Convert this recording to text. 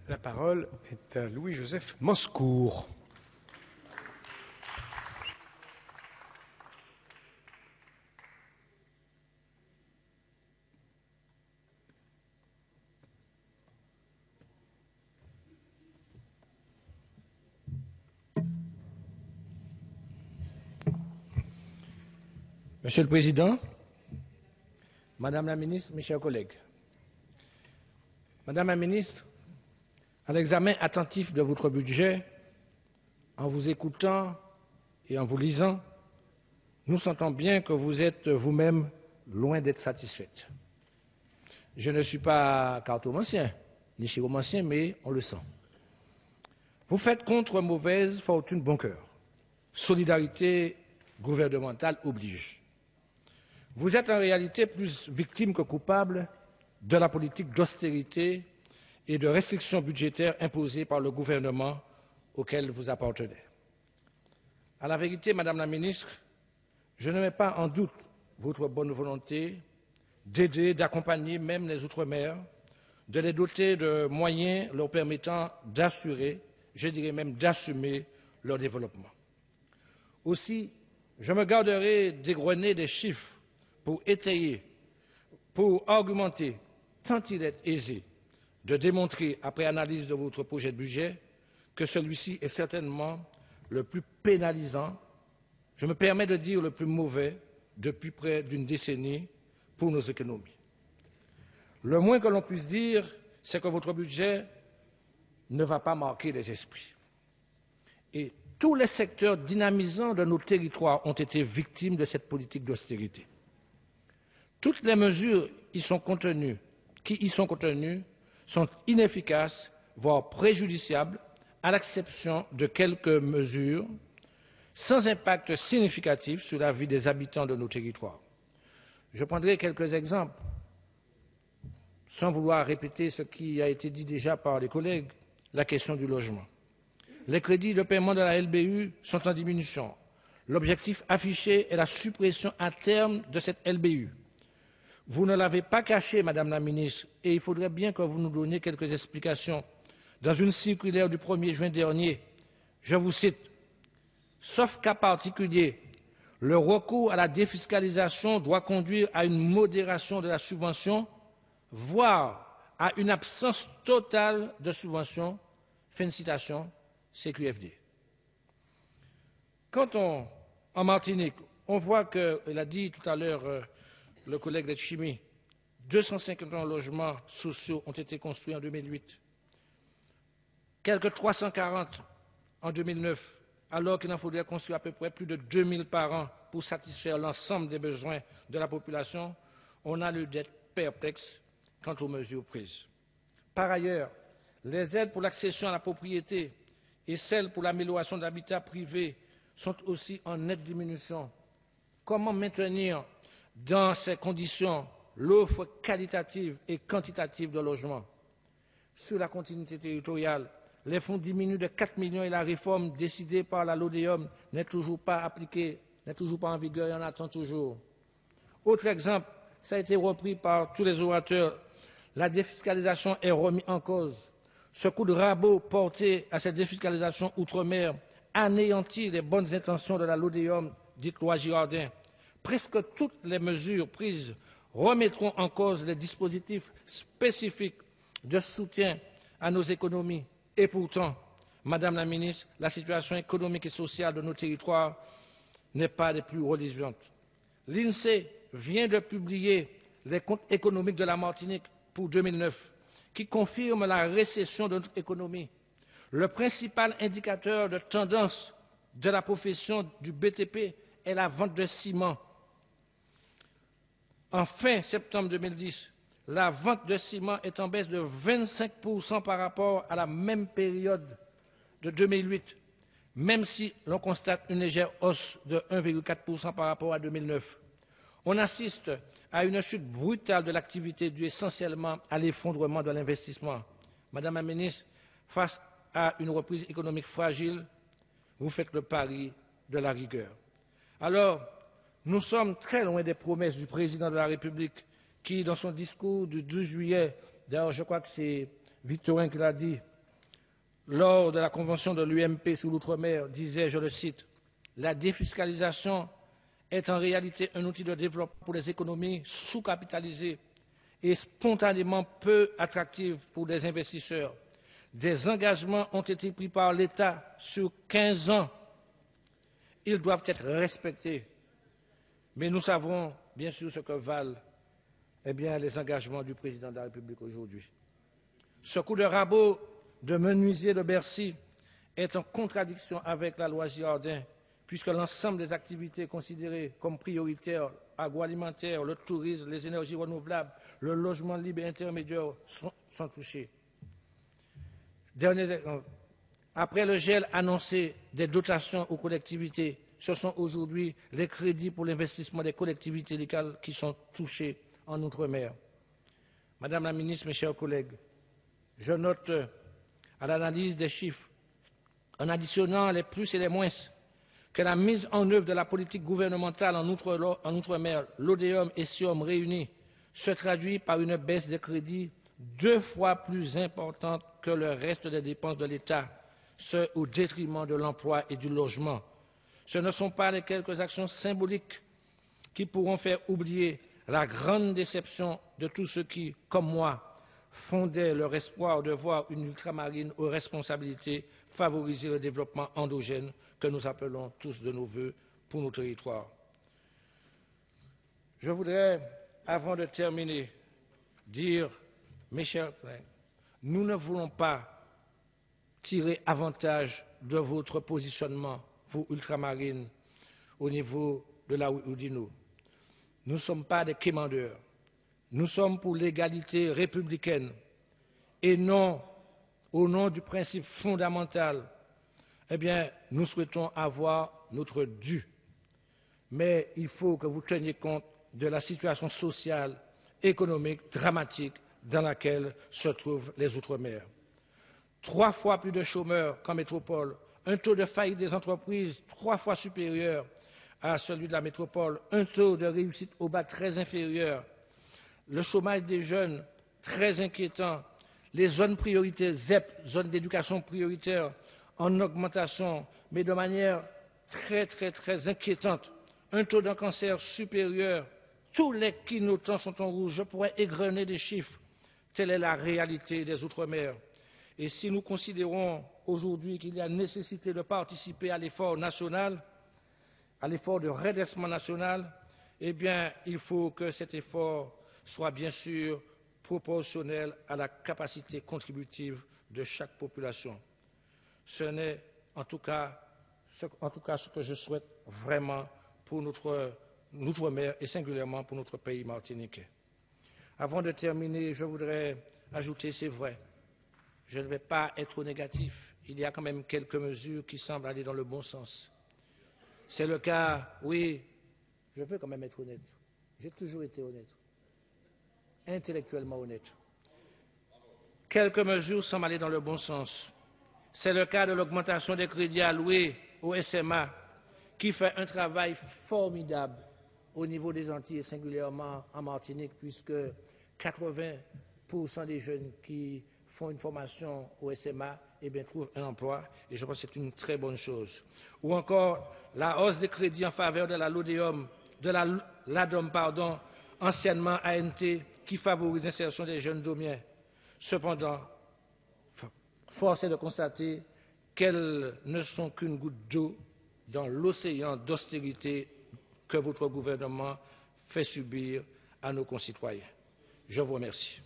La parole est à Louis-Joseph Moscour. Monsieur le Président, Madame la Ministre, mes chers collègues, Madame la Ministre, à l'examen attentif de votre budget, en vous écoutant et en vous lisant, nous sentons bien que vous êtes vous-même loin d'être satisfaite. Je ne suis pas cartomancien, ni chiromancien, mais on le sent. Vous faites contre mauvaise fortune bon cœur. Solidarité gouvernementale oblige. Vous êtes en réalité plus victime que coupable de la politique d'austérité et de restrictions budgétaires imposées par le gouvernement auquel vous appartenez. À la vérité, Madame la Ministre, je ne mets pas en doute votre bonne volonté d'aider, d'accompagner même les Outre-mer, de les doter de moyens leur permettant d'assurer, je dirais même d'assumer leur développement. Aussi, je me garderai d'égrener des chiffres pour étayer, pour argumenter, tant il est aisé de démontrer, après analyse de votre projet de budget, que celui-ci est certainement le plus pénalisant, je me permets de dire le plus mauvais, depuis près d'une décennie pour nos économies. Le moins que l'on puisse dire, c'est que votre budget ne va pas marquer les esprits. Et tous les secteurs dynamisants de nos territoires ont été victimes de cette politique d'austérité. Toutes les mesures qui y sont contenues sont inefficaces, voire préjudiciables, à l'exception de quelques mesures sans impact significatif sur la vie des habitants de nos territoires. Je prendrai quelques exemples, sans vouloir répéter ce qui a été dit déjà par les collègues, la question du logement. Les crédits de paiement de la LBU sont en diminution. L'objectif affiché est la suppression à terme de cette LBU. Vous ne l'avez pas caché, Madame la Ministre, et il faudrait bien que vous nous donniez quelques explications. Dans une circulaire du 1er juin dernier, je vous cite, « Sauf cas particulier, le recours à la défiscalisation doit conduire à une modération de la subvention, voire à une absence totale de subvention. » Fin de citation, CQFD. Quand en Martinique, on voit que, il a dit tout à l'heure le collègue Letchimi, 251 logements sociaux ont été construits en 2008, quelques 340 en 2009, alors qu'il en faudrait construire à peu près plus de 2000 par an pour satisfaire l'ensemble des besoins de la population, on a lieu d'être perplexe quant aux mesures prises. Par ailleurs, les aides pour l'accession à la propriété et celles pour l'amélioration de l'habitat privé sont aussi en nette diminution. Comment maintenir dans ces conditions l'offre qualitative et quantitative de logements? Sur la continuité territoriale, les fonds diminuent de 4 millions et la réforme décidée par la LODEOM n'est toujours pas appliquée, n'est toujours pas en vigueur et on attend toujours. Autre exemple, ça a été repris par tous les orateurs, la défiscalisation est remise en cause. Ce coup de rabot porté à cette défiscalisation outre-mer anéantit les bonnes intentions de la LODEOM, dite loi Girardin. Presque toutes les mesures prises remettront en cause les dispositifs spécifiques de soutien à nos économies. Et pourtant, Madame la Ministre, la situation économique et sociale de nos territoires n'est pas des plus reluisantes. L'INSEE vient de publier les comptes économiques de la Martinique pour 2009, qui confirment la récession de notre économie. Le principal indicateur de tendance de la profession du BTP est la vente de ciment. En fin septembre 2010, la vente de ciment est en baisse de 25% par rapport à la même période de 2008, même si l'on constate une légère hausse de 1,4% par rapport à 2009. On assiste à une chute brutale de l'activité due essentiellement à l'effondrement de l'investissement. Madame la Ministre, face à une reprise économique fragile, vous faites le pari de la rigueur. Alors, nous sommes très loin des promesses du président de la République qui, dans son discours du 12 juillet, d'ailleurs je crois que c'est Victorin qui l'a dit, lors de la convention de l'UMP sur l'outre-mer, disait, je le cite, « La défiscalisation est en réalité un outil de développement pour les économies sous-capitalisées et spontanément peu attractives pour des investisseurs. Des engagements ont été pris par l'État sur 15 ans. Ils doivent être respectés. Mais nous savons bien sûr ce que valent les engagements du président de la République aujourd'hui. Ce coup de rabot de menuisier de Bercy est en contradiction avec la loi Girardin, puisque l'ensemble des activités considérées comme prioritaires, agroalimentaires, le tourisme, les énergies renouvelables, le logement libre et intermédiaire sont touchés. Dernier exemple. Après le gel annoncé des dotations aux collectivités, ce sont aujourd'hui les crédits pour l'investissement des collectivités locales qui sont touchés en Outre-mer. Madame la ministre, mes chers collègues, je note à l'analyse des chiffres, en additionnant les plus et les moins, que la mise en œuvre de la politique gouvernementale en Outre-mer, l'ODEOM et SIOM réunis, se traduit par une baisse des crédits 2 fois plus importante que le reste des dépenses de l'État, ce au détriment de l'emploi et du logement. Ce ne sont pas les quelques actions symboliques qui pourront faire oublier la grande déception de tous ceux qui, comme moi, fondaient leur espoir de voir une ultramarine aux responsabilités favoriser le développement endogène que nous appelons tous de nos voeux pour nos territoires. Je voudrais, avant de terminer, dire, mes chers collègues, nous ne voulons pas tirer avantage de votre positionnement, vous ultramarines, au niveau de la Oudinot. Nous ne sommes pas des quémandeurs. Nous sommes pour l'égalité républicaine et non au nom du principe fondamental. Nous souhaitons avoir notre dû. Mais il faut que vous teniez compte de la situation sociale, économique, dramatique dans laquelle se trouvent les Outre-mer. 3 fois plus de chômeurs qu'en métropole, un taux de faillite des entreprises 3 fois supérieur à celui de la métropole, un taux de réussite au bac très inférieur, le chômage des jeunes très inquiétant, les zones prioritaires, ZEP, zones d'éducation prioritaire, en augmentation, mais de manière très inquiétante, un taux de cancer supérieur, tous les clignotants sont en rouge, je pourrais égrener des chiffres, telle est la réalité des Outre-mer. Et si nous considérons aujourd'hui qu'il y a nécessité de participer à l'effort national, à l'effort de redressement national, il faut que cet effort soit bien sûr proportionnel à la capacité contributive de chaque population. Ce n'est en tout cas ce que je souhaite vraiment pour notre Outre-mer et singulièrement pour notre pays martiniquais. Avant de terminer, je voudrais ajouter, c'est vrai, je ne vais pas être négatif, il y a quand même quelques mesures qui semblent aller dans le bon sens. C'est le cas, oui, je veux quand même être honnête, j'ai toujours été honnête, intellectuellement honnête. Quelques mesures semblent aller dans le bon sens. C'est le cas de l'augmentation des crédits alloués au SMA, qui fait un travail formidable au niveau des Antilles et singulièrement en Martinique, puisque 80% des jeunes qui font une formation au SMA trouvent un emploi, et je pense que c'est une très bonne chose. Ou encore la hausse des crédits en faveur de la l'ADOM, anciennement ANT, qui favorise l'insertion des jeunes domiens. Cependant, force est de constater qu'elles ne sont qu'une goutte d'eau dans l'océan d'austérité que votre gouvernement fait subir à nos concitoyens. Je vous remercie.